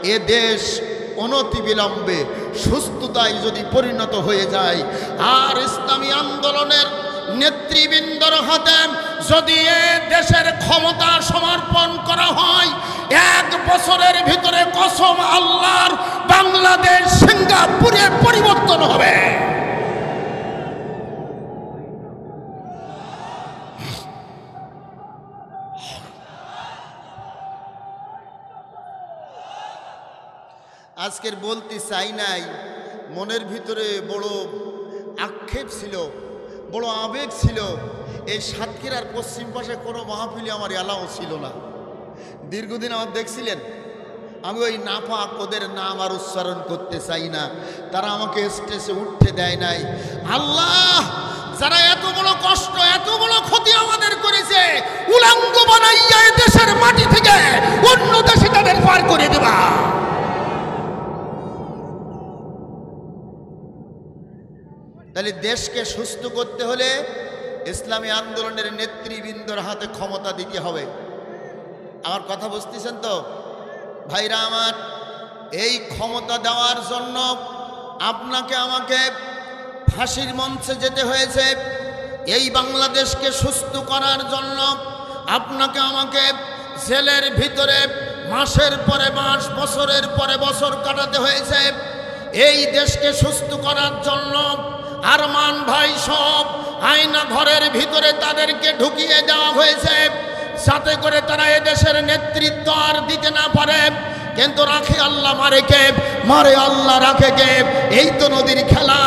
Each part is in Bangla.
এ দেশ অনতিবিলম্বে সুস্থতায় যদি পরিণত হয়ে যায় আর ইসলামী আন্দোলনের নেতৃবৃন্দর হাতে যদি এ দেশের ক্ষমতা সমর্পণ করা হয়, 1 বছরের ভিতরে কসম আল্লাহর বাংলাদেশ সিঙ্গাপুরে পরিবর্তন হবে। আজকের বলতে চাই নাই, মনের ভিতরে বড় আক্ষেপ ছিল, বড় আবেগ ছিল। এই সাতক্ষীরার পশ্চিম পাশে কোনো মাহফিলে আমার এলাও ছিল না। দীর্ঘদিন আমার দেখছিলেন, আমি ওই নাপাক ওদের নাম আর উচ্চারণ করতে চাই না, তারা আমাকে স্টেজে উঠতে দেয় নাই। আল্লাহ, যারা এত বড় কষ্ট এত বড় ক্ষতি আমাদের করেছে, উলাঙ্গ বানাইয়া দেশের মাটি থেকে অন্য দেশে তাদের পার করে দেবা। তাহলে দেশকে সুস্থ করতে হলে ইসলামী আন্দোলনের নেতৃবৃন্দর হাতে ক্ষমতা দিতে হবে। আমার কথা বুঝতেছেন তো ভাইরা আমার? এই ক্ষমতা দেওয়ার জন্য আপনাকে আমাকে ফাঁসির মঞ্চে যেতে হয়েছে। এই বাংলাদেশকে সুস্থ করার জন্য আপনাকে আমাকে জেলের ভিতরে মাসের পরে মাস, বছরের পরে বছর কাটাতে হয়েছে। এই দেশকে সুস্থ করার জন্য আরমান ভাই সব আয়না ঘরের ভিতরে তাদেরকে ঢুকিয়ে দেওয়া হয়েছে, যাতে করে তারা এদেশের নেতৃত্ব আর দিতে না পারে। কিন্তু রাখে আল্লাহ, মারে কে? মারে আল্লাহ, রাখে কে? এই তো নদীর খেলা।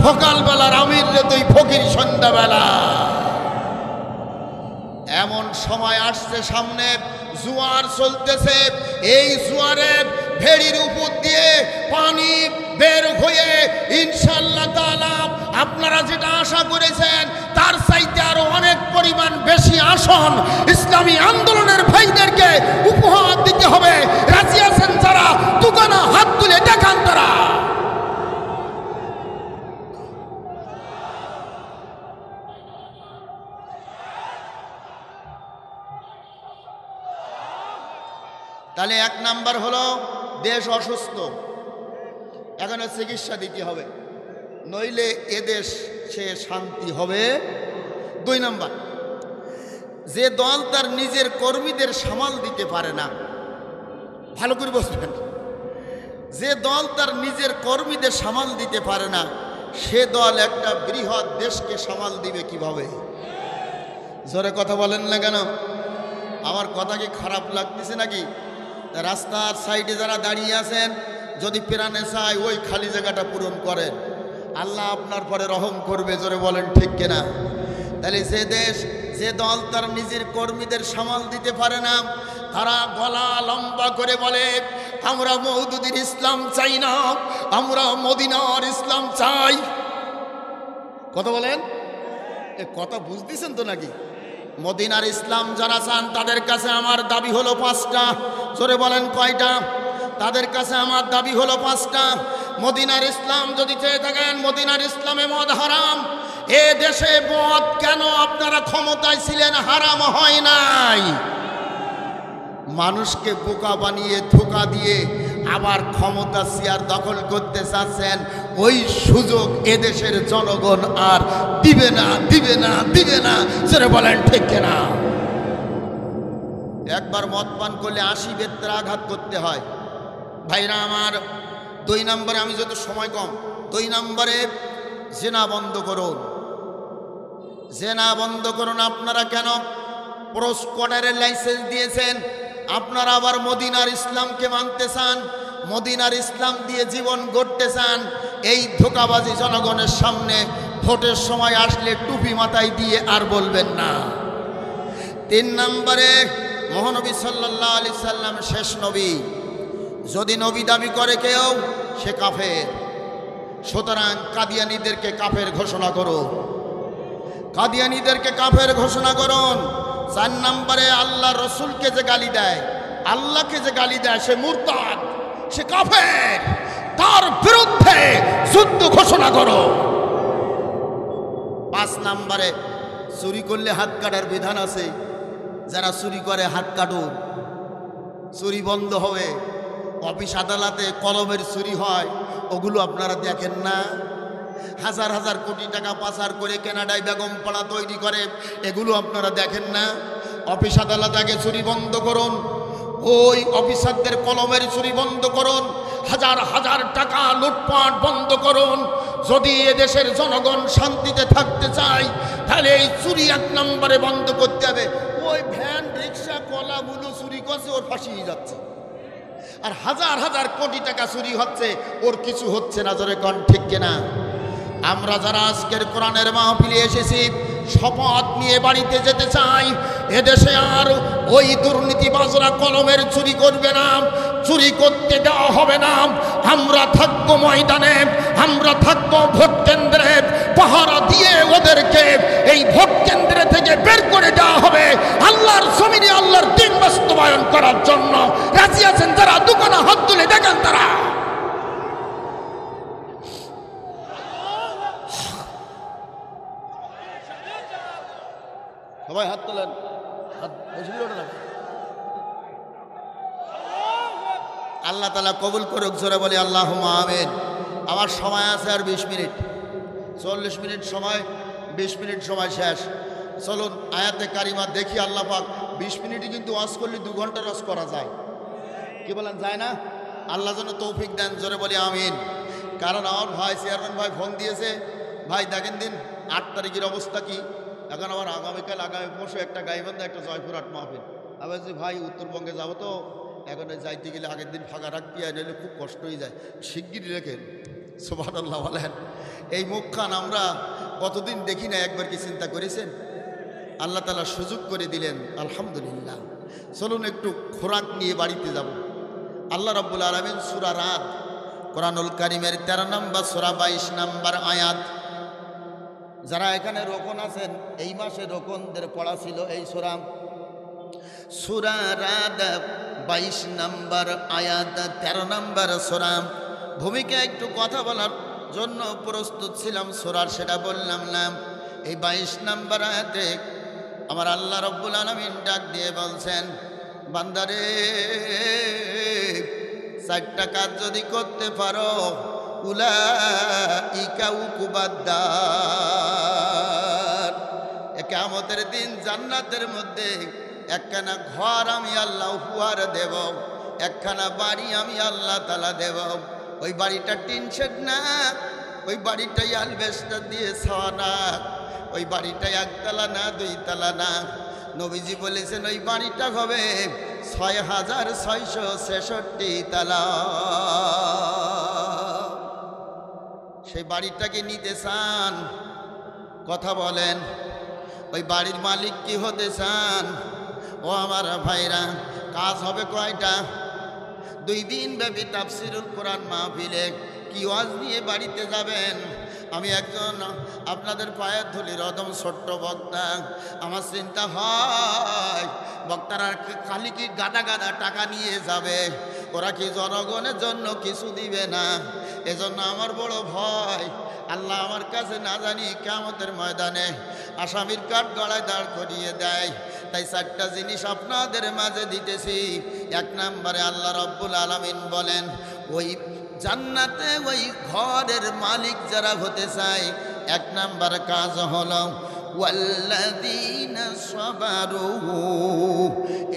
সকালবেলার আমির রে তুই ফকির সন্ধ্যাবেলা। এমন সময় আসছে সামনে, জোয়ার চলতেছে। এই জোয়ারে ভেড়ির উপর দিয়ে পানি বের হয়ে ইনশাআল্লাহ তাআলা আপনারা যেটা আশা করেছেন তার চাইতে আরো অনেক পরিমাণ বেশি আসন ইসলামী আন্দোলনের ভাইদেরকে উপহার দিতে হবে। রাজি আছেন যারা? দোকানে হাত তুলে দেখান তারা। তাহলে 1 নাম্বার হলো দেশ অসুস্থ, এখানে চিকিৎসা দিতে হবে, নইলে এদেশ সে শান্তি হবে। 2 নাম্বার, যে দল তার নিজের কর্মীদের সামাল দিতে পারে না, ভালো করে বুঝবেন, যে দল তার নিজের কর্মীদের সামাল দিতে পারে না, সে দল একটা বৃহৎ দেশকে সামাল দিবে কিভাবে? জোরে কথা বলেন না কেন? আমার কথা কি খারাপ লাগতেছে নাকি? রাস্তার সাইডে যারা দাঁড়িয়ে আছেন, যদি প্রাণে চায় ওই খালি জায়গাটা পূরণ করেন, আল্লাহ আপনার পরে রহম করবে। জোরে বলেন ঠিক কিনা? তাহলে যে দেশ, যে দল তার নিজের কর্মীদের সামাল দিতে পারে না, তারা গলা লম্বা করে বলে আমরা মওদুদির ইসলাম চাই না, আমরা মদিনার ইসলাম চাই। কথা বলেন, এ কথা বুঝতেছেন তো নাকি? মদিনার ইসলাম যারা চান তাদের কাছে আমার দাবি হলো 5টা। জোরে বলেন কয়টা? তাদের কাছে আমার দাবি হলো 5টা। মদিনার ইসলাম যদি চেয়ে থাকেন, মদিনার ইসলামে মদ হারাম। এ দেশে মদ কেন আপনারা ক্ষমতায় ছিলেন হারাম হয় নাই? মানুষকে বোকা বানিয়ে ধোঁকা দিয়ে আবার ক্ষমতা চেয়ার দখল করতে চাচ্ছেন। ওই সুযোগ এদেশের জনগণ আর দিবে না, দিবে না, দিবে না। সেটা বলেন ঠিক কিনা? একবার মদ পান করলে 80 বেত্রা আঘাত করতে হয় ভাইরা আমার। 2 নম্বরে, আমি যত সময় কম, 2 নম্বরে জেনা বন্ধ করুন। জেনা বন্ধ করুন। আপনারা কেন প্রস্কোয়াডারের লাইসেন্স দিয়েছেন? আপনারা আবার মদিনার ইসলামকে মানতে চান, মদিনার ইসলাম দিয়ে জীবন গড়তে চান। এই ধোঁকাবাজি জনগণের সামনে ভোটের সময় আসলে টুপি মাথায় দিয়ে আর বলবেন না। 3 নম্বরে, মহানবী সাল্লাল্লাহু আলাইহি সাল্লাম শেষ নবী। যদি নবী দাবি করে কেউ, সে কাফের। সুতরাং কাদিয়ানীদেরকে কাফের ঘোষণা করুন, কাদিয়ানীদেরকে কাফের ঘোষণা করুন। 4 নম্বরে, আল্লাহ রসুলকে যে গালি দেয়, আল্লাহকে যে গালি দেয়, সে মুরতাদ, সে কাফের। তার বিরুদ্ধে যুদ্ধ ঘোষণা করো। 5 নম্বরে, চুরি করলে হাত কাটার বিধান আছে। যারা চুরি করে হাত কাটুন, চুরি বন্ধ হবে। অফিস আদালতে কলমের চুরি হয়, ওগুলো আপনারা দেখেন না? হাজার হাজার কোটি টাকা পাচার করে কানাডায় বেগম পাড়া তৈরি করে, এগুলো আপনারা দেখেন না? অফিস আদালত আগে চুরি বন্ধ করুন, ওই অফিসারদের কলমের চুরি বন্ধ করুন, হাজার হাজার টাকা লুটপাট বন্ধ করুন। যদি এদেশের জনগণ শান্তিতে থাকতে চায় তাহলে এই চুরি এক নম্বরে বন্ধ করতে হবে। ওই ভ্যান রিক্সা কলাগুলো চুরি করছে, ওর ফাঁসিয়ে যাচ্ছে, আর হাজার হাজার কোটি টাকা চুরি হচ্ছে, ওর কিছু হচ্ছে না। জোরে কোন ঠিক কিনা? আমরা যারা আজকের কোরআনের মাহফিলে এসেছি শপথ নিয়ে বাড়িতে যেতে চাই, এদেশে আর ওই দুর্নীতিবাজরা কলমের চুরি করবে না, চুরি করতে দেওয়া হবে না। আমরা থাকবো ময়দানে, আমরা থাকবো ভোট কেন্দ্রে, পাহারা দিয়ে ওদেরকে এই ভোট কেন্দ্র থেকে বের করে দেওয়া হবে। আল্লাহর জমিনে আল্লাহর দিন বাস্তবায়ন করার জন্য রাজি আছেন যারা? দোকানে হাত তুলে দেখেন তারা। সবাই হাত তোলেন, আল্লাহ তাআলা কবুল করুক। জোরে বলি আল্লাহুম্মা আমিন। আমার সময় আছে আর 20 মিনিট, 40 মিনিট সময়, 20 মিনিট সময় শেষ। চলুন আয়াতে কারিমা দেখি। আল্লাহ পাক 20 মিনিটই কিন্তু ওয়াজ করলে 2 ঘন্টা ওয়াজ করা যায়, কি বলেন যায় না? আল্লাহ যেন তৌফিক দেন। জোরে বলি আমিন। কারণ আমার ভাই চেয়ারম্যান ভাই ফোন দিয়েছে, ভাই দেখেন দিন 8 তারিখের অবস্থা কি। এখন আমার আগামী পরশু একটা গাইবান্ধা, একটা জয়পুরহাট মাহফিল। আবার যে ভাই উত্তরবঙ্গে যাবো, তো এখন যাইতে গেলে আগের দিন ফাঁকা রাখতে হয়, নাহলে খুব কষ্ট হয়ে যায়। শিগগিরই রেখেন। সুবহানাল্লাহ বলেন। এই মুখখান আমরা কতদিন দেখি না, একবার কি চিন্তা করেছেন? আল্লাহ তাআলা সুযোগ করে দিলেন, আলহামদুলিল্লাহ। চলুন একটু খোরাক নিয়ে বাড়িতে যাব। আল্লাহ রাব্বুল আলামিন সূরা রাদ, কোরআনুল কারীমের 13 নম্বর সূরা 22 নম্বর আয়াত। যারা এখানে রোকন আছেন, এই মাসে রোকনদের পড়া ছিল এই সূরা রাদ 22 নম্বর আয়াত, 13 নম্বর সূরা। ভূমিকা একটু কথা বলার জন্য প্রস্তুত ছিলাম সূরার, সেটা বললাম না। এই 22 নম্বর আয়াতে আমার আল্লাহ রাব্বুল আলামিন ডাক দিয়ে বলছেন, বান্দারে 4টা কাজ যদি করতে পারো, উলাইকা উকুবাদ্দার, কিয়ামতের দিন জান্নাতের মধ্যে একখানা ঘর আমি আল্লাহ উপহার দেব, একখানা বাড়ি আমি আল্লাহ তাআলা দেব। ওই বাড়িটা টিন শেড না, ওই বাড়িটাই অ্যালবেস্টার দিয়ে ছাওয়া না, ওই বাড়িটা 1 তলা না 2 তলা না। নবীজি বলেছেন ওই বাড়িটা হবে 6666 তলা। সেই বাড়িটাকে নিতে চান? কথা বলেন। ওই বাড়ির মালিক কি হতে চান? ও আমার ভাইরা, কাজ হবে কয়টা? 2 দিন ব্যাপী তাফসীরুল কোরআন মাহফিলে কি ওয়াজ নিয়ে বাড়িতে যাবেন? আমি একজন আপনাদের পায়ের ধুলির অদম ছোট্ট বক্তা। আমার চিন্তা হয় বক্তারা খালি কি গাদা গাদা টাকা নিয়ে যাবে, ওরা কি জনগণের জন্য কিছু দিবে না? এজন্য আমার বড় ভয়, আল্লাহ আমার কাছে না জানি কিয়ামতের ময়দানে আসামির কাঠ গলায় দাঁড় করিয়ে দেয়। তাই 4টা জিনিস আপনাদের মাঝে দিতেছি। 1 নম্বরে আল্লাহ রাব্বুল আলামিন বলেন, ওই জান্নাতে ওই ঘরের মালিক যারা হতে চায়, 1 নম্বর কাজ হলো ওয়াল্লাযীনা সাবারু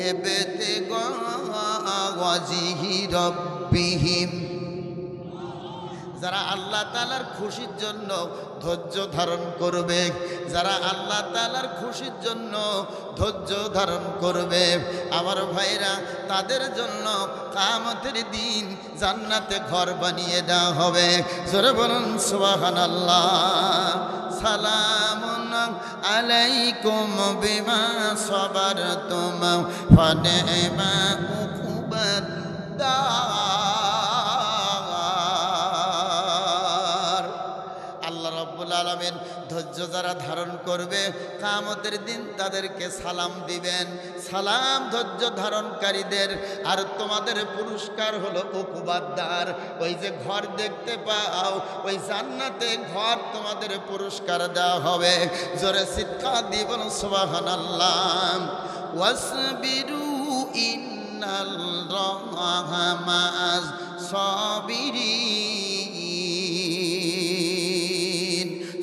ইবতিগা ওয়াজহি রাব্বিহিম, যারা আল্লাহ তাআলার খুশির জন্য ধৈর্য ধারণ করবে, যারা আল্লাহ তাআলার খুশির জন্য ধৈর্য ধারণ করবে, আমার ভাইরা, তাদের জন্য কিয়ামতের দিন জান্নাতে ঘর বানিয়ে দেওয়া হবে। জোরে বলুন সুবহানাল্লাহ। সালামুন আলাইকুম বিমা সাবারতুম ফানিমা উকুবাদ্দার। আল্লাহ রাব্বুল আলামিন ধৈর্য যারা ধারণ করবে কিয়ামতের দিন তাদেরকে সালাম দিবেন, সালাম ধৈর্য ধারণকারীদের। আর তোমাদের পুরস্কার হলো উকুবাদ্দার। ওই যে ঘর দেখতে পাও, ওই জান্নাতে ঘর তোমাদের পুরস্কার দেওয়া হবে। জোরে চিৎকার দিয়ে বলুন সুবহানাল্লাহ। ওয়াসবিরু ইন্নাল্লাহা মা'আস সাবিরিন।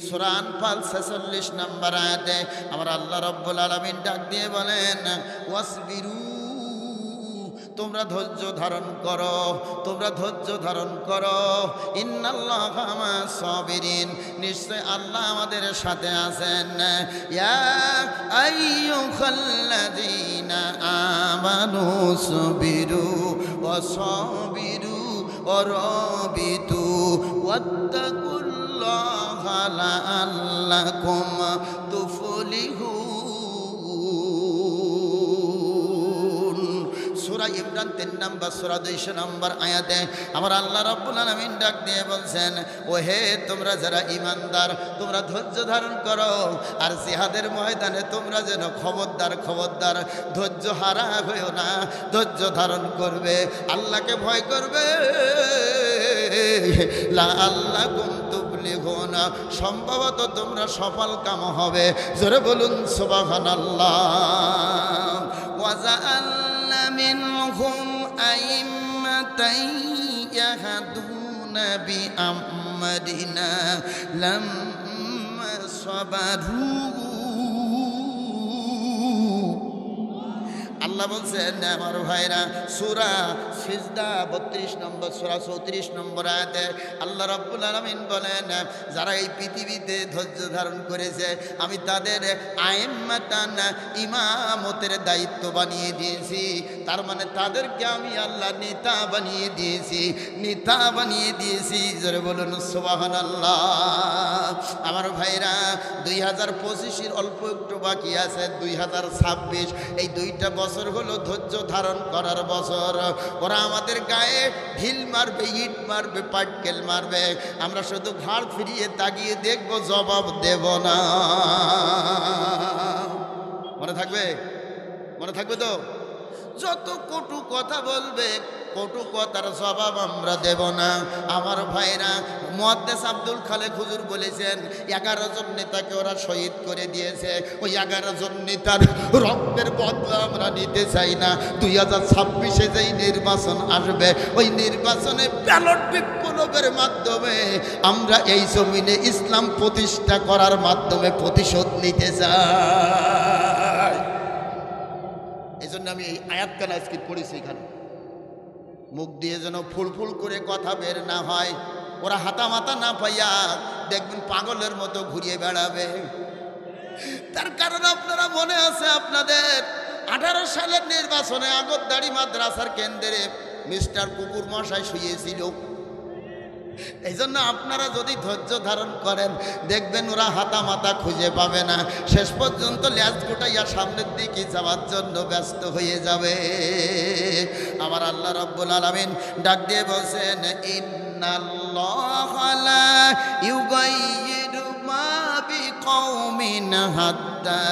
সূরা আনফাল 46 নম্বর আয়াতে আমার আল্লাহ রাব্বুল আলামিন ডাক দিয়ে বলেন, ওয়াসবিরু, তোমরা ধৈর্য ধারণ করো, তোমরা ধৈর্য ধারণ করো। ইন্নাল্লাহা মা'আস সাবিরিন, নিশ্চয় আল্লাহ আমাদের সাথে আছেন। ইয়া আইয়ুহাল্লাযীনা আমানু সাবিরু ওয়া সাবিরু ওয়া রাবিতু ওয়াত্তাকুল্লাহা লাআল্লাকুম তুফলিহুন। সূরা ইমরান 3 নম্বর সূরা 200 নম্বর আয়াতে আমার আল্লাহ রাব্বুল আলামিন ডাক দিয়ে বলছেন, ও হে তোমরা যারা ঈমানদার, তোমরা ধৈর্য ধারণ করো। আর জিহাদের ময়দানে তোমরা যেন খবরদার খবরদার ধৈর্য হারা হইও না, ধৈর্য ধারণ করবে, আল্লাহকে ভয় করবে। লাআল্লাকুম তুফলিহুন, সম্ভবত তোমরা সফল কাম হবে। জোরে বলুন সুবহানাল্লাহ। ওয়াজআলনা মিনহুম আইম্মাতান ইয়াহদুনা বিআমরিনা লাম্মা সাবারু। আল্লাহ বলছেন আমার ভাইরা, সূরা সিজদা 32 নম্বর সূরা 34 নম্বর আয়াতে আল্লাহ রাব্বুল আলামিন বলেন, যারা এই পৃথিবীতে ধৈর্য ধারণ করেছে আমি তাদের আইম্মাতান, ইমামতের দায়িত্ব বানিয়ে দিয়েছি। তার মানে তাদেরকে আমি আল্লাহ নেতা বানিয়ে দিয়েছি, নেতা বানিয়ে দিয়েছি। জোরে বলুন সুবহানাল্লাহ। আমার ভাইরা 2025 অল্প একটু বাকি আছে, 2026, এই দুইটা বছর হলো ধৈর্য ধারণ করার বছর। ওরা আমাদের গায়ে ঢিল মারবে, ইট মারবে, পাটকেল মারবে, আমরা শুধু ঘাড় ফিরিয়ে তাকিয়ে দেখবো, জবাব দেব না। মনে থাকবে? মনে থাকবে তো? যত কটু কথা বলবে, কটু কথার জবাব আমরা দেব না। আমার ভাইরা, মুহাদ্দিস আব্দুল খালেক হুজুর বলেছেন 11 জন নেতাকে ওরা শহীদ করে দিয়েছে। ওই 11 জন নেতার রক্তের বদলা আমরা নিতে চাই না। 2026-এ যেই নির্বাচন আসবে, ওই নির্বাচনে ব্যালট বিপ্লবের মাধ্যমে আমরা এই জমিনে ইসলাম প্রতিষ্ঠা করার মাধ্যমে প্রতিশোধ নিতে চাই। এই জন্য আমি এই আয়াতখানা আজকে পড়েছি এখানে। মুখ দিয়ে যেন ফুলফুল করে কথা বের না হয়। ওরা হাতা মাতা না পাইয়া দেখবেন পাগলের মতো ঘুরিয়ে বেড়াবে। তার কারণ আপনারা মনে আছে, আপনাদের 18 সালের নির্বাচনে আগরদাড়ি মাদ্রাসার কেন্দ্রে মিস্টার কুকুর মশাই শুয়েছিল। এই জন্য আপনারা যদি ধৈর্য ধারণ করেন, দেখবেন ওরা হাতা মাতা খুঁজে পাবে না। শেষ পর্যন্ত ল্যাজ গুটাইয়া সামনের দিকে যাওয়ার জন্য ব্যস্ত হয়ে যাবে। আমার আল্লাহ রাব্বুল আলামিন ডাক দিয়ে বলছেন, ইন্নাল্লাহা লা ইউগাইয়িরু মা বিকওমিন হাত্তা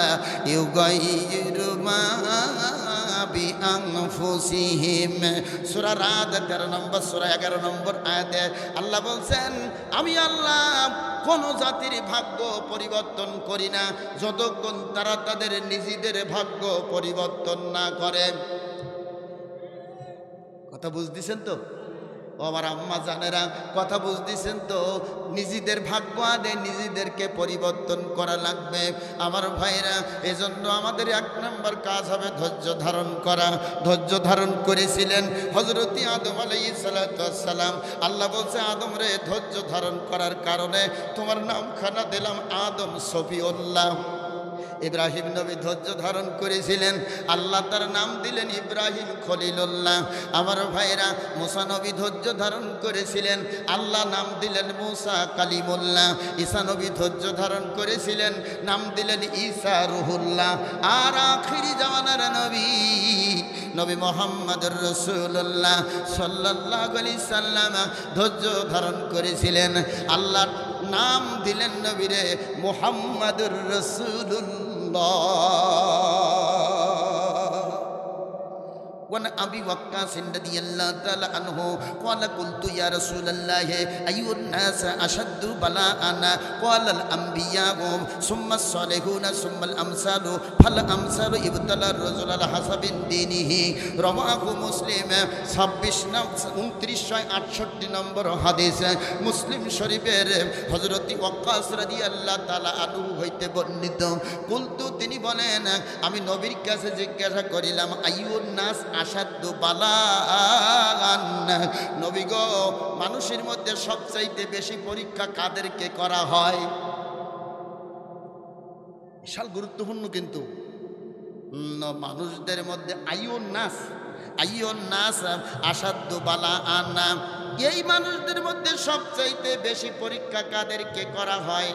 ইউগাইয়িরু মা বিআনফুসিহিম। সূরা রাদ 13 নম্বর সূরা 11 নম্বর আয়াতে আল্লাহ বলছেন, আমি আল্লাহ কোন জাতির ভাগ্য পরিবর্তন করি না যতক্ষণ তারা তাদের নিজেদের ভাগ্য পরিবর্তন না করে। কথা বুঝতেছেন তো? ও আমার আম্মা জানেরা, কথা বুঝতেছেন তো? নিজেদের ভাগ্য আদে নিজেদেরকে পরিবর্তন করা লাগবে। আমার ভাইরা, এজন্য আমাদের 1 নম্বর কাজ হবে ধৈর্য ধারণ করা। ধৈর্য ধারণ করেছিলেন হযরত আদম আলাইহিস সালাতু ওয়াস সালাম। আল্লাহ বলছে, আদম রে, ধৈর্য ধারণ করার কারণে তোমার নামখানা দিলাম আদম সফিউল্লাহ। ইব্রাহিম নবী ধৈর্য ধারণ করেছিলেন, আল্লাহ তার নাম দিলেন ইব্রাহিম খলিলুল্লাহ। আমার ভাইরা, মুসা নবী ধৈর্য ধারণ করেছিলেন, আল্লাহ নাম দিলেন মুসা কালিমুল্লাহ। ঈসা নবী ধৈর্য ধারণ করেছিলেন, নাম দিলেন ঈসা রুহুল্লাহ। আর আখিরি জামানার নবী নবী মুহাম্মদুর রাসূলুল্লাহ সাল্লাল্লাহু আলাইহি সাল্লাম ধৈর্য ধারণ করেছিলেন, আল্লাহ নাম দিলেন নবীরে মুহাম্মদুর রাসূলুল্লাহ। وعن أبي وقاص رضي الله تعالى عنه قال قلت يا رسول الله أي الناس أشد بلاء قال الأنبياء ثم الصالحون ثم الأمثال فالأمثال ابتلى الرجل على حسب دينه رواه مسلم 2968 নম্বর হাদিস মুসলিম শরীফের হযরত ওয়াক্কাস রাদিয়াল্লাহু তাআলা আনহু হইতে বর্ণিত। কুলতু তিনি বলেন আমি নবীর কাছে জিজ্ঞাসা করিলাম আইয়ুন নাস আসাদ্দু বালাআন, নবী গো মানুষের মধ্যে সবচাইতে বেশি পরীক্ষা কাদেরকে করা হয়? বিশাল গুরুত্বপূর্ণ কিন্তু মানুষদের মধ্যে আইয়ুন নাস আসাদ্দু বালাআন, এই মানুষদের মধ্যে সবচাইতে বেশি পরীক্ষা কাদেরকে করা হয়?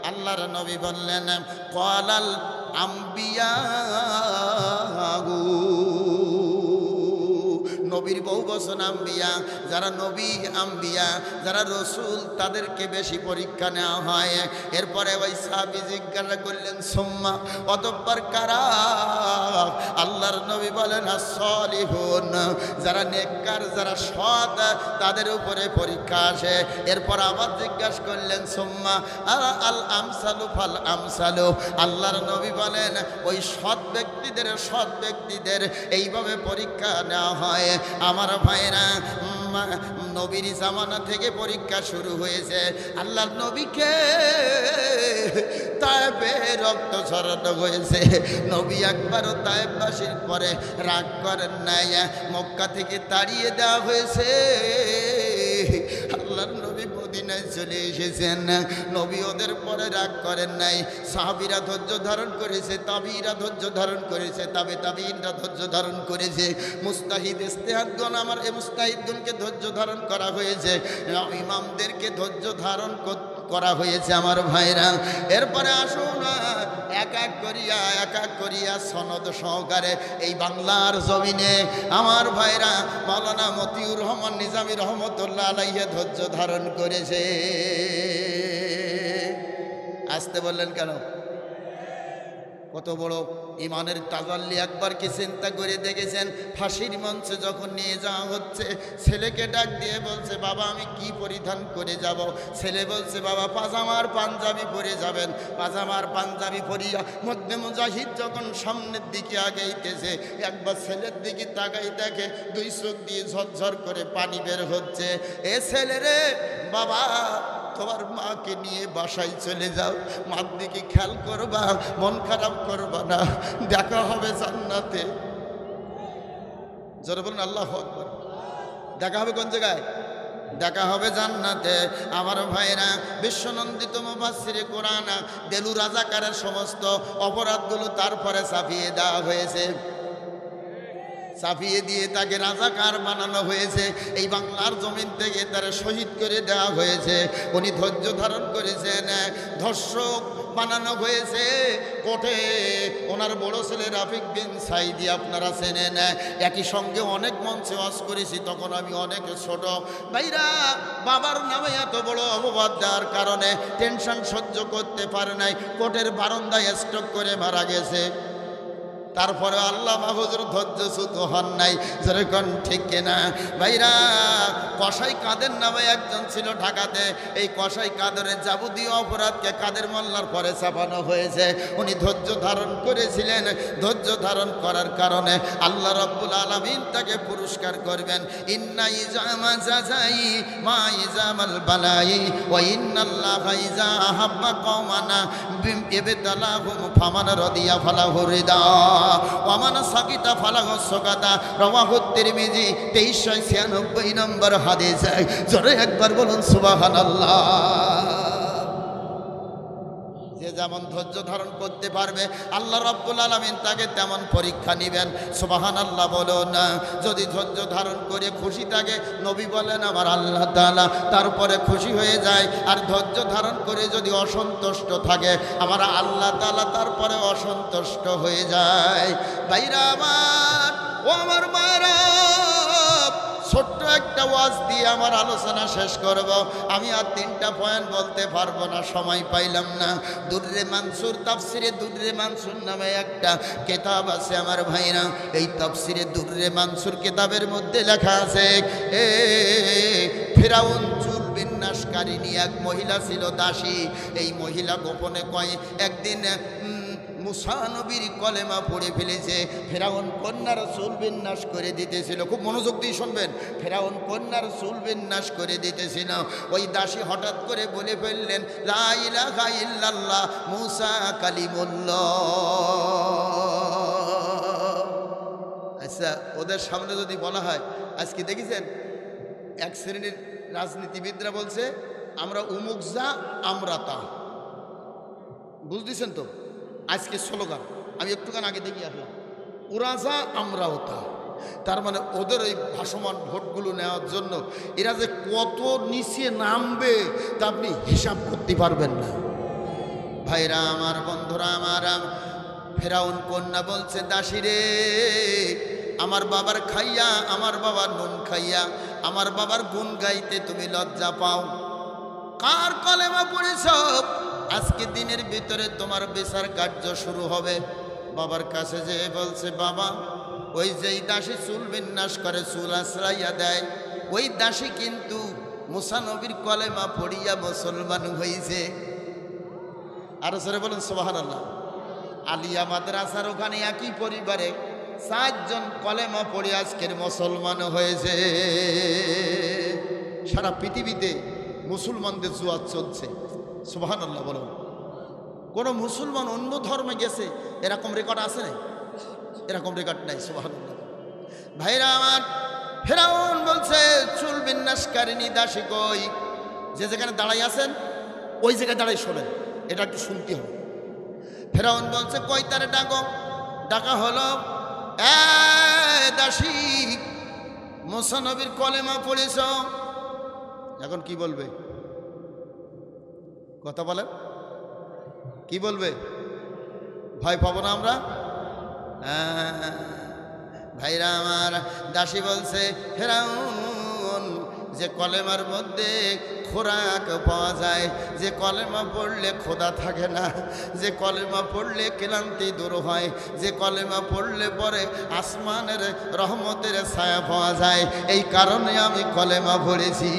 আল্লাহর নবী বললেন ক্বালাল আম্বিয়া, নবীর বহু বচন আম্বিয়া, যারা নবী আম্বিয়া যারা রসুল তাদেরকে বেশি পরীক্ষা নেওয়া হয়। এরপরে ওই সাহাবী জিজ্ঞাসা করলেন সুম্মা, অতঃপর কারা? আল্লাহর নবী বলেন as-সালিহুন, যারা নেককার যারা সৎ তাদের উপরে পরীক্ষা আসে। এরপর আবার জিজ্ঞাসা করলেন সুম্মা আল আমসালু ফাল আমসালু, আল্লাহর নবী বলেন ওই সৎ ব্যক্তিদের এইভাবে পরীক্ষা নেওয়া হয়। আমার ভাইরা নবীর জামানা থেকে পরীক্ষা শুরু হয়েছে। আল্লাহর নবীকে তায়েফে রক্ত ঝরানো হয়েছে। নবী একবারও তায়েফবাসীর পরে রাগ করেন নাই, মক্কা থেকে তাড়িয়ে দেওয়া হয়েছে। আল্লাহর নবী মদিনায় চলে এসেছেন, নবী ওদের পরে রাগ করেন নাই। সাহাবীরা ধৈর্য ধারণ করেছে, তাবিঈরা ধৈর্য ধারণ করেছে, তাবিঈনরা ধৈর্য ধারণ করেছে। মুস্তাহিদ ইজতিহাদগণ আমার এই মুস্তাহিদগণকে ধৈর্য ধারণ করা হয়েছে, ইমামদেরকে ধৈর্য ধারণ করা হয়েছে আমার ভাইরা। এরপরে আসুন এক এক করিয়া সনদ সহকারে এই বাংলার জমিনে আমার ভাইরা মাওলানা মতিউর রহমান নিজামী রহমতুল্লাহ আলাইহি ধৈর্য ধারণ করেছে। আসতে বললেন কেন? কত বড় ইমানের তাজাল্লি একবার কি চিন্তা করে দেখেছেন? ফাঁসির মঞ্চে যখন নিয়ে যাওয়া হচ্ছে, ছেলেকে ডাক দিয়ে বলছে বাবা আমি কি পরিধান করে যাব? ছেলে বলছে বাবা পাজামার পাঞ্জাবি পরে যাবেন। পাজামার পাঞ্জাবি পরিয়া মধ্যে মুজাহিদ যখন সামনের দিকে আগাইতেছে, একবার ছেলের দিকে তাকাই দেখে দুই চোখ দিয়ে ঝরঝর করে পানি বের হচ্ছে। এ ছেলে রে বাবা তোমার মাকে নিয়ে বাসায় চলে যাও, মার দিকে খেয়াল করবা, মন খারাপ করবা না, দেখা হবে জান্নাতে। জোরে বলুন আল্লাহু আকবার। দেখা হবে কোন জায়গায়? দেখা হবে জান্নাতে। আমার ভাইরা বিশ্বনন্দিত মুফাসসিরে কোরআন দেলু রাজাকারের সমস্ত অপরাধগুলো তারপরে ছাপিয়ে দেওয়া হয়েছে, ছাপিয়ে দিয়ে তাকে রাজাকার বানানো হয়েছে। এই বাংলার জমিন থেকে তারা শহীদ করে দেওয়া হয়েছে। উনি ধৈর্য ধারণ করেছেন। ধর্ষক বানানো হয়েছে কোর্টে। ওনার বড় ছেলে রাফিক বিন সাইদি আপনারা চেনেন। একই সঙ্গে অনেক মঞ্চে ওয়াজ করেছি, তখন আমি অনেক ছোট। ভাইরা বাবার নামে এত বড় অপবাদ দেওয়ার কারণে টেনশন সহ্য করতে পারে নাই, কোর্টের বারান্দায় স্ট্রোক করে মারা গেছে। তারপরে আল্লাহ মাহফুজুর ধৈর্যচ্যুত হন নাই। যেরকম ঠিক কিনা ভাইরা? কসাই কাদের নামে একজন ছিল ঢাকাতে। এই কসাই কাদরের যাবতীয় অপরাধকে কাদের মোল্লার পরে চাপানো হয়েছে। উনি ধৈর্য ধারণ করেছিলেন। ধৈর্য ধারণ করার কারণে আল্লাহ রাব্বুল আলামিন তাকে পুরস্কার করবেন। ইন্না ইজামা জাযাই মা ইজামাল বালাই ওয়া ইন্নাল্লাহা ইজা আহাব্বা কওমানা বিবতালাহুম ফামান রাদিয়া ফালাহু রিদা ওয়ামানা সাকিতা ফালাহু সাকাতা। রাওয়াহু তিরমিজি 2396 নম্বর হাদিস। জোরে একবার বলুন সুবহানাল্লাহ। যে যেমন ধৈর্য ধারণ করতে পারবে আল্লাহ রাব্বুল আলামিন তাকে তেমন পরীক্ষা নেবেন। সুবহানাল্লাহ বলুন। যদি ধৈর্য ধারণ করে খুশি থাকে, নবী বলেন আমার আল্লাহ তাআলা তারপরে খুশি হয়ে যায়। আর ধৈর্য ধারণ করে যদি অসন্তুষ্ট থাকে, আমার আল্লাহ তাআলা তারপরে অসন্তুষ্ট হয়ে যায়। ভাইরা আমার, ও আমার মায়েরা, ছোট্ট একটা ওয়াজ দিয়ে আমার আলোচনা শেষ করব। আমি আর 3টা পয়েন্ট বলতে পারবো না, সময় পাইলাম না। দুররে মানসুর, তাফসিরে দুররে মানসুর নামে একটা কিতাব আছে আমার ভাইরা। এই তাফসিরে দুররে মানসুর কিতাবের মধ্যে লেখা আছে, ফিরাউন চুল বিন্যাসকারিনী এক মহিলা ছিল, দাসী। এই মহিলা গোপনে কয় একদিন মুসা নবীর কলেমা পড়ে ফেলেছে। ফেরাউন কন্যার চুল বিন্যাস করে দিতেছিল, খুব মনোযোগ দিয়ে শুনবেন। ফেরাউন কন্যার চুল বিন্যাস করে দিতেছিল। ওই দাসী হঠাৎ করে বলে ফেললেন, লা ইলাহা ইল্লাল্লাহ মুসা কালিমুল্লাহ। আচ্ছা, ওদের সামনে যদি বলা হয়, আজকে দেখেছেন এক শ্রেণীর রাজনীতিবিদরা বলছে আমরা উমুক যা আমরা তা, বুঝতেছেন তো? আজকে স্লোগান আমি একটুখানি আগে দেখে আসলাম, ওরা যা আমরাও তা। তার মানে ওদের ওই ভাসমান ভোটগুলো নেওয়ার জন্য এরা যে কত নিচে নামবে তা আপনি হিসাব করতে পারবেন না। ভাইরা আমার, বন্ধুরা আমার, ফেরাউন কন্যা বলছে, দাসী রে, আমার বাবার খাইয়া, আমার বাবার নুন খাইয়া, আমার বাবার গুণ গাইতে তুমি লজ্জা পাও? কার কলেমা পড়েছ? আজকে দিনের ভিতরে তোমার বিচার কার্য শুরু হবে। বাবার কাছে যে বলছে, বাবা, ওই যেই দাসী চুল বিন্যাস করে, চুল আশ্রাইয়া দেয়, ওই দাসী কিন্তু মুসা নবীর কলেমা পড়িয়া মুসলমান হয়েছে। আরো সরে বলেন সুবহানাল্লাহ। আলিয়া মাদ্রাসার ওখানে একই পরিবারে 4 জন কলেমা পড়ে আজকের মুসলমান হয়েছে। সারা পৃথিবীতে মুসলমানদের জুয়ার চলছে। সুবহানাল্লাহ বলো। কোনো মুসলমান অন্য ধর্মে গেছে এরকম রেকর্ড আছে না? এরকম রেকর্ড নাই। সুবহানাল্লাহ। ভাইরা আমার, ফেরাউন বলছে চুল বিন্যাসকারিনী দাসী কই? যে যেখানে দাঁড়াই আছেন ওই জায়গায় দাঁড়াই শোনেন, এটা একটু শুনতে হবে। ফেরাউন বলছে কই তারে ডাকো। ডাকা হলো, দাসী, মুসা নবীর কলেমা পড়েছ, এখন কি বলবে? কথা বলেন, কি বলবে? ভয় পাবো না আমরা? ভাইরা আমার, দাসী বলছে, ফেরাউন, যে কলেমার মধ্যে খোরাক পাওয়া যায়, যে কলেমা পড়লে খোদা থাকে না, যে কলেমা পড়লে ক্লান্তি দূর হয়, যে কলেমা পড়লে পরে আসমানের রহমতের ছায়া পাওয়া যায়, এই কারণে আমি কলেমা পড়েছি।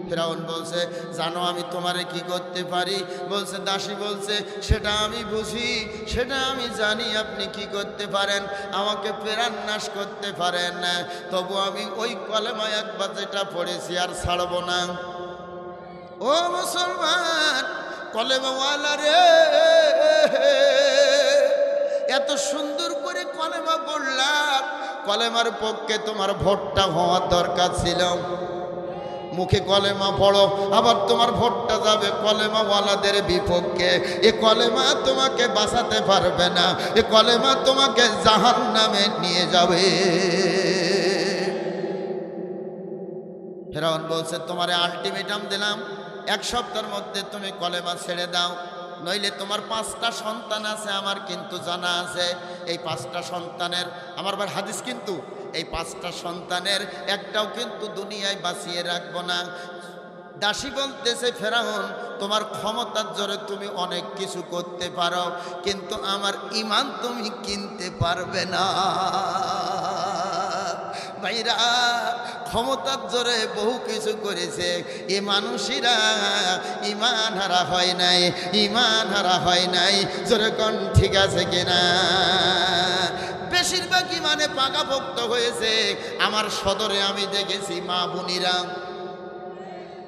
ফেরাউন বলছে, জানো আমি তোমারে কি করতে পারি? বলছে, দাসী বলছে, সেটা আমি বুঝি, সেটা আমি জানি আপনি কি করতে পারেন, আমাকে প্রাণ নাশ করতে পারেন না, তবু আমি ওই কলেমা একবার যেটা পড়েছি আর ছাড়ব না। ও মুসলমান, কলেমাওয়ালা রে, এত সুন্দর করে কলেমা পড়লাম, কলেমার পক্ষে তোমার ভোটটা হওয়ার দরকার ছিল। মুখে কলেমা পড়ো, আবার তোমার ভোটটা যাবে কলেমাওয়ালাদের বিপক্ষে। এ কলেমা তোমাকে বাঁচাতে পারবে না, এ কলেমা তোমাকে জাহান্নামে নিয়ে যাবে। ফেরাউন বলছে, তোমারে আলটিমেটাম দিলাম, 1 সপ্তাহের মধ্যে তুমি কলেমা ছেড়ে দাও, নইলে তোমার 5টা সন্তান আছে, আমার কিন্তু জানা আছে। এই 5টা সন্তানের, আমার বার হাদিস, কিন্তু এই 5টা সন্তানের একটাও কিন্তু দুনিয়ায় বাঁচিয়ে রাখবো না। দাসী বলতেছে, ফেরাউন, তোমার ক্ষমতার জোরে তুমি অনেক কিছু করতে পারো, কিন্তু আমার ঈমান তুমি কিনতে পারবে না। ভাইরা, ক্ষমতার জোরে বহু কিছু করেছে, এ মানুষেরা ঈমান হারা হয় নাই, ঈমান হারা হয় নাই। জোরে কোন ঠিক আছে কিনা? বেশিরভাগ ঈমানে পাকাপোক্ত হয়েছে। আমার সদরে আমি দেখেছি মা বোনেরা,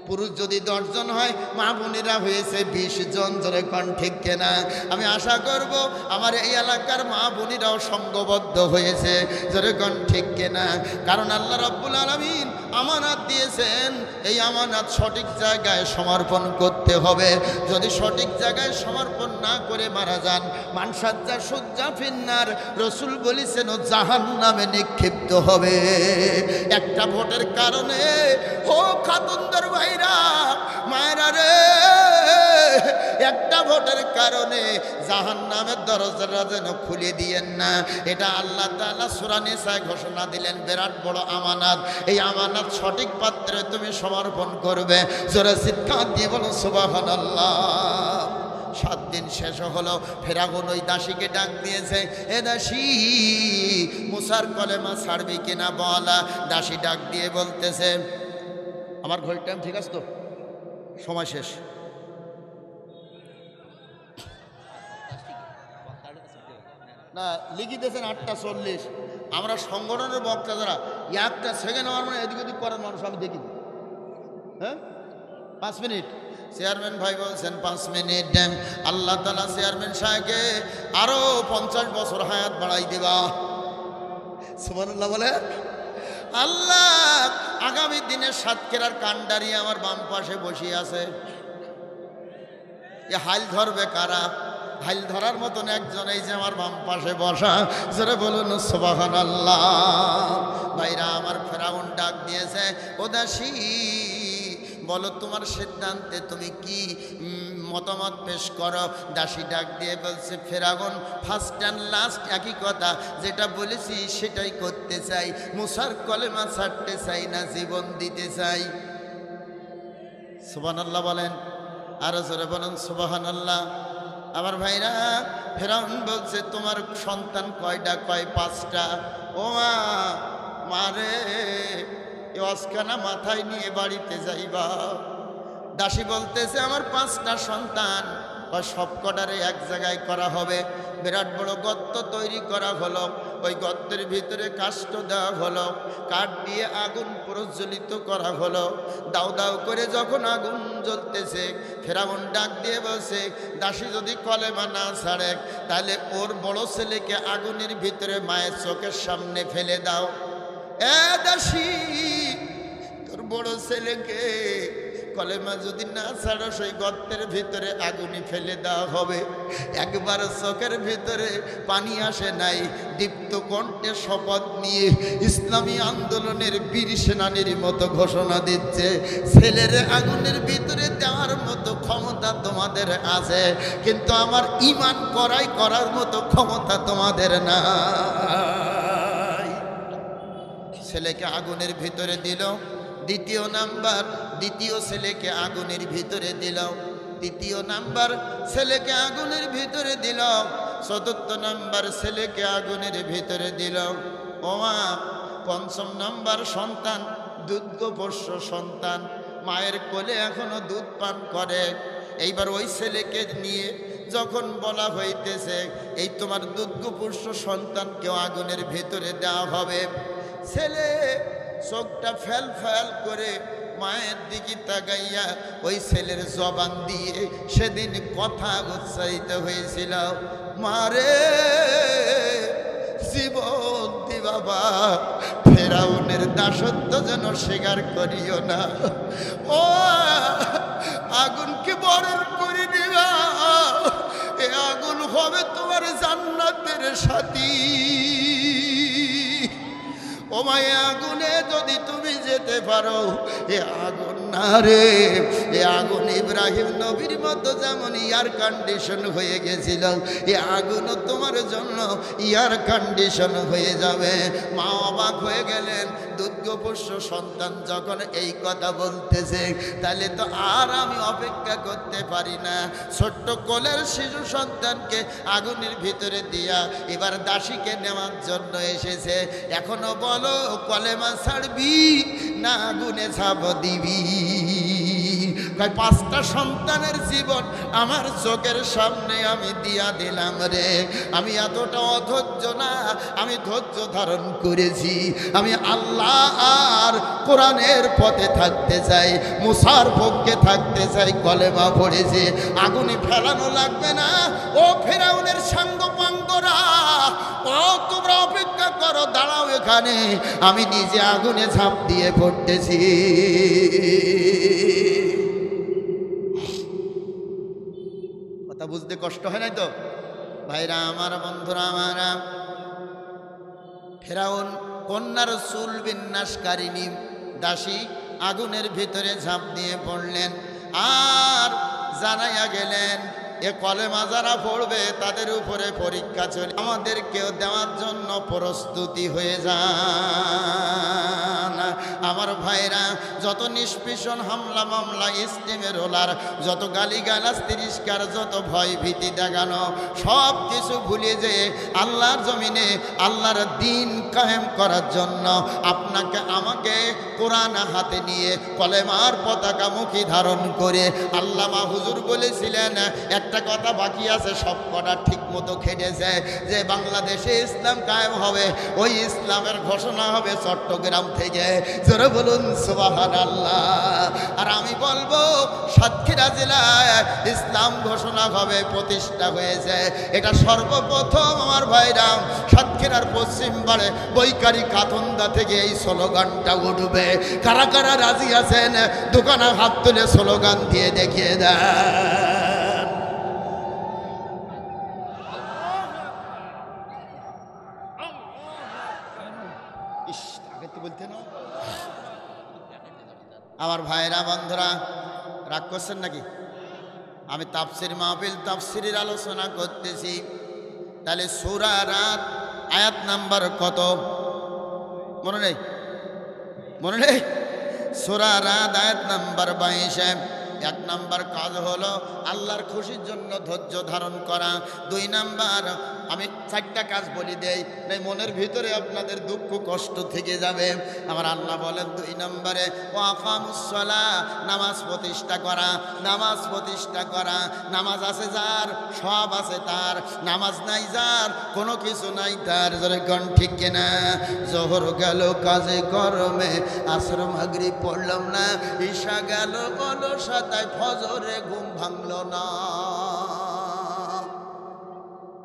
পুরুষ যদি 10 জন হয়, মা বোনেরা হয়েছে 20 জন। জোরে কোন ঠিক কিনা? আমি আশা করব আমার এই এলাকার মা বোনেরাও সঙ্গবদ্ধ হয়েছে। জোরে কোন ঠিক কিনা? কারণ আল্লাহ রাব্বুল আলামিন আমানত দিয়ে দিয়েছেন, এই আমানত সঠিক জায়গায় সমর্পণ করতে হবে। যদি সঠিক জায়গায় সমর্পণ না করে মারা যান, মানসাজ্জা সজ্জা ফিন্নার, রসুল বলেছেন ও জাহান্নামে নিক্ষিপ্ত হবে। একটা ভোটের কারণে ও খাতুনদের ভাইরা মায়েরা রে, একটা ভোটের কারণে জাহান্নামের দরজাটা যেন খুলে দিয়েন না। এটা আল্লাহ তাআলা সূরা নিসায় ঘোষণা দিলেন, বিরাট বড় আমানত। এই আমানত সঠিক পাত্রে তুমি সমর্পণ করবে। জোরে চিৎকার দিয়ে বলো সুবহানাল্লাহ। 7 দিন শেষ হলো, ফেরাউন ওই দাসীকে ডাক দিয়েছে, এ দাসী মুসার কলেমা ছাড়বি কিনা বলা। দাসী ডাক দিয়ে বলতেছে, আমার ঘড়ির টাইম ঠিক আছে তো, সময় শেষ। না লিখিতেছেন 8:40। আমরা সংগঠনের বক্তা যারা একটা সেকেন্ড আমার মানে এদিক ওদিক করার মানুষ আমি দেখিনি। হ্যাঁ 5 মিনিট। চেয়ারম্যান ভাই বলছেন 5 মিনিট। আল্লাহ তাআলা চেয়ারম্যান সাহেবকে আরো 50 বছর হায়াত বাড়াই দিবা। সুবহানাল্লাহ বলে। আল্লাহ আগামী দিনে সাতক্ষীরার কান্ডারি আমার বাম পাশে বসিয়ে আছে। এ হাল ধরবে কারা? হাল ধরার মতন একজন এই যে আমার বাম পাশে বসা। জোরে বলুন সুবহানাল্লাহ। ভাইরা আমার, ফেরাউন ডাক দিয়েছে, ও দাসী বলো তোমার সিদ্ধান্তে তুমি কি মতামত পেশ করো। দাসী ডাক দিয়ে বলছে, ফেরাউন ফার্স্ট অ্যান্ড লাস্ট একই কথা, যেটা বলেছি সেটাই করতে চাই। মুসার কলেমা ছাড়তে চাই না, জীবন দিতে চাই। সুবহানাল্লাহ বলেন, আরো জোরে বলুন সুবহানাল্লাহ। আমার ভাইরা, ফেরাউন বলছে তোমার সন্তান কয়টা? কয় 5টা। ও মা, মারে এ অস্কানা মাথায় নিয়ে বাড়িতে যাইবা। দাসী বলতেছে আমার 5টা সন্তান। সব কটারে এক জায়গায় করা হবে। বিরাট বড় গর্ত তৈরি করা হলো। ওই গর্তের ভিতরে কাষ্ঠ দেওয়া হলো, কাঠ দিয়ে আগুন প্রজ্বলিত করা হলো। দাউ দাউ করে যখন আগুন জ্বলতেছে, ফেরাউন ডাক দিয়ে বলছে, দাসী যদি কলেমা না ছাড়ে তাহলে ওর বড় ছেলেকে আগুনের ভিতরে মায়ের চোখের সামনে ফেলে দাও। এ দাসী, তোর বড় ছেলেকে কলেমা যদি না ছাড়ো সেই গর্তের ভিতরে আগুনি ফেলে দেওয়া হবে। একবার চোখের ভিতরে পানি আসে নাই, দীপ্ত কণ্ঠে শপথ নিয়ে ইসলামী আন্দোলনের বীর সেনানীর মতো ঘোষণা দিচ্ছে, ছেলের আগুনের ভিতরে দেওয়ার মতো ক্ষমতা তোমাদের আছে, কিন্তু আমার ঈমান করার মতো ক্ষমতা তোমাদের নাই। ছেলেকে আগুনের ভিতরে দিল। দ্বিতীয় নাম্বার, দ্বিতীয় ছেলেকে আগুনের ভিতরে দিল। তৃতীয় নাম্বার, ছেলেকে আগুনের ভিতরে দিল। চতুর্থ নাম্বার, ছেলেকে আগুনের ভিতরে দিল। ওমা, পঞ্চম নাম্বার সন্তান, দুগ্ধপোষ্য সন্তান, মায়ের কোলে এখনো দুধ পান করে। এইবার ওই ছেলেকে নিয়ে যখন বলা হইতেছে এই তোমার দুগ্ধপোষ্য সন্তানকেও আগুনের ভিতরে দেওয়া হবে, ছেলে চোখটা ফেল ফেল করে মায়ের দিকে তাকাইয়া ওই ছেলের জবান দিয়ে সেদিন কথা উচ্চারিত হয়েছিল, মারে জীবন দি বাবা, ফেরাউনের দাসত্ব যেন স্বীকার করিও না। ও আগুনকে বরণ করে নিবা, এ আগুন হবে তোমার জান্নাতের সাথী। ও মায়ে, আগুনে যদি তুমি যেতে পারো, এ আগুন না রে, এ আগুন ইব্রাহিম নবীর মতো যেমন এয়ার কন্ডিশন হয়ে গেছিল, এ আগুনও তোমার জন্য এয়ার কন্ডিশন হয়ে যাবে। মা অবাক হয়ে গেলেন। দুগ্ধপোষ্য সন্তান যখন এই কথা বলতেছে, তাহলে তো আর আমি অপেক্ষা করতে পারি না। ছোট্ট কোলের শিশু সন্তানকে আগুনের ভিতরে দিয়া এবার দাসীকে নেওয়ার জন্য এসেছে। এখনো বলো, কলেমা ছাড়বি না আগুনে ছাপ দিবি? কয় 5টা সন্তানের জীবন আমার চোখের সামনে আমি দিয়া দিলাম রে, আমি এতটা অধৈর্য না, আমি ধৈর্য ধারণ করেছি। আমি আল্লাহ আর কোরআনের পথে থাকতে চাই, মুসার পক্ষে থাকতে চাই, কলেমা পড়েছে। আগুনে ফেলানো লাগবে না। ও ফেরাউনের সাঙ্গপাঙ্গরা, ও তোমরা অপেক্ষা করো, দাঁড়াও এখানে, আমি নিজে আগুনে ঝাঁপ দিয়ে পড়তেছি। কথা বুঝতে কষ্ট হয় নাই তো ভাইরা আমার, বন্ধুরা আমারা? ফেরাউন কন্যার চুল বিন্যাসকারিণী দাসী আগুনের ভিতরে ঝাঁপ দিয়ে পড়লেন আর জানাইয়া গেলেন এ কলেমা যারা পড়বে তাদের উপরে পরীক্ষা চলে, আমাদেরকেও দেওয়ার জন্য প্রস্তুতি হয়ে যান। আমার ভাইরা, যত নিষ্পেষণ হামলা মামলা, ইস্টিমের রোলার, যত গালিগালাজ তিরস্কার, যত ভয় ভীতি দেখানো, সব কিছু ভুলে যেয়ে আল্লাহর জমিনে আল্লাহর দ্বীন কায়েম করার জন্য আপনাকে আমাকে কোরআন হাতে নিয়ে কলেমার পতাকা মুখী ধারণ করে, আল্লামা হুজুর বলেছিলেন একটা কথা বাকি আছে, সব কটা ঠিক মতো খেটেছে, যে বাংলাদেশে ইসলাম কায়েম হবে, ওই ইসলামের ঘোষণা হবে চট্টগ্রাম থেকে। জোরে বলুন সুবহানাল্লাহ। আর আমি বলবো সাতক্ষীরা জেলায় ইসলাম ঘোষণা হবে, প্রতিষ্ঠা হয়েছে। এটা সর্বপ্রথম আমার ভাইরা সাতক্ষীরার পশ্চিম পাড়ে বৈকারি কাতন্দা থেকে এই স্লোগানটা উঠবে। কারা কারা রাজি আছেন দোকানে হাত তুলে স্লোগান দিয়ে দেখিয়ে দেন। বলতে না আমার ভাইরা, বন্ধুরা, রাগ করছেন নাকি? আমি তাফসির মাহফিল, তাফসিরের আলোচনা করতেছি। তাহলে সূরা রাত আয়াত নাম্বার কত মনে নেই? মনে নেই? সূরা রাত আয়াত নাম্বার 22। 1 নাম্বার কাজ হলো আল্লাহর খুশির জন্য ধৈর্য ধারণ করা। 2 নাম্বার, আমি 4টা কাজ বলি দেই, নাই মনের ভিতরে আপনাদের দুঃখ কষ্ট থেকে যাবে। আমার আল্লাহ বলেন 2 নম্বরে ওয়াকামুস সালাহ, নামাজ প্রতিষ্ঠা করা। নামাজ প্রতিষ্ঠা করা, নামাজ আছে যার সব আছে তার, নামাজ নাই যার কোনো কিছু নাই তার। জোরে কোন ঠিক কিনা? জোহর গেল কাজে কর্মে, আসর মাগরিব পড়লাম না, ঈশা গেল অলসতায়, ফজরে ঘুম ভাঙলো না।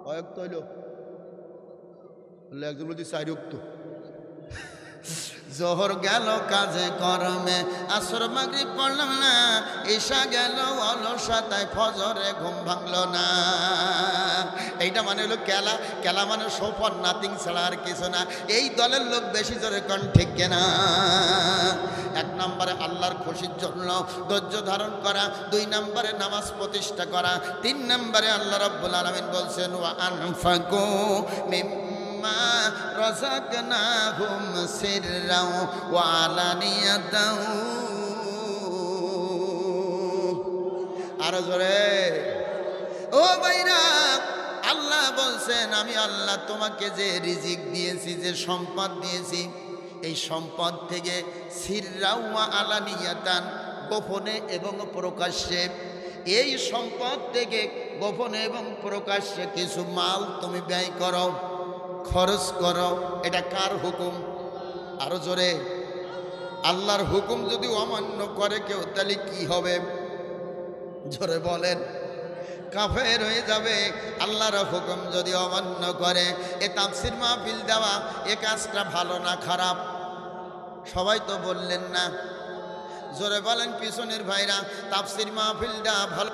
কয়েক তৈল একজন বলছি 4 উক্ত। জোহর গেল কাজে কর্মে, আসর মাগরিব পড়লাম না, ঈশা গেল অলসতায়, ফজরে ঘুম ভাঙলো না। এইটা মানে হলো কেলা। কেলা মানে সোফর, নাথিং ছাড়া আর কিছু না। এই দলের লোক বেশি, জোরে কোন ঠিক কিনা? 1 নম্বরে আল্লাহর খুশির জন্য ধৈর্য ধারণ করা। 2 নম্বরে নামাজ প্রতিষ্ঠা করা। 3 নম্বরে আল্লাহ রাব্বুল আলামিন বলছেন ওয়া আনফাকু মিম্মা রাযাকনাহুম সিররাও ওয়া আলানিয়াতাও। আর জোরে ও ভাইরা, আল্লাহ বলছেন আমি আল্লাহ তোমাকে যে রিজিক দিয়েছি, যে সম্পদ দিয়েছি, এই সম্পদ থেকে সিররাও ওয়া আলানিয়াতান, গোপনে এবং প্রকাশ্যে, এই সম্পদ থেকে গোপনে এবং প্রকাশ্যে কিছু মাল তুমি ব্যয় করো, খরচ করো। এটা কার হুকুম? আরো জোরে, আল্লাহর হুকুম যদি অমান্য করে কেউ, তাহলে কি হবে? জোরে বলেন। কাফের হয়ে যাবে। আল্লাহর হুকুম যদি অমান্য করে, এ তাফসির মাহফিল দেওয়া এ কাজটা ভালো না খারাপ? সবাই তো বললেন না। জোরে বলেন পিছনের ভাইরা, তাফসির মাহফিল দেওয়া ভালো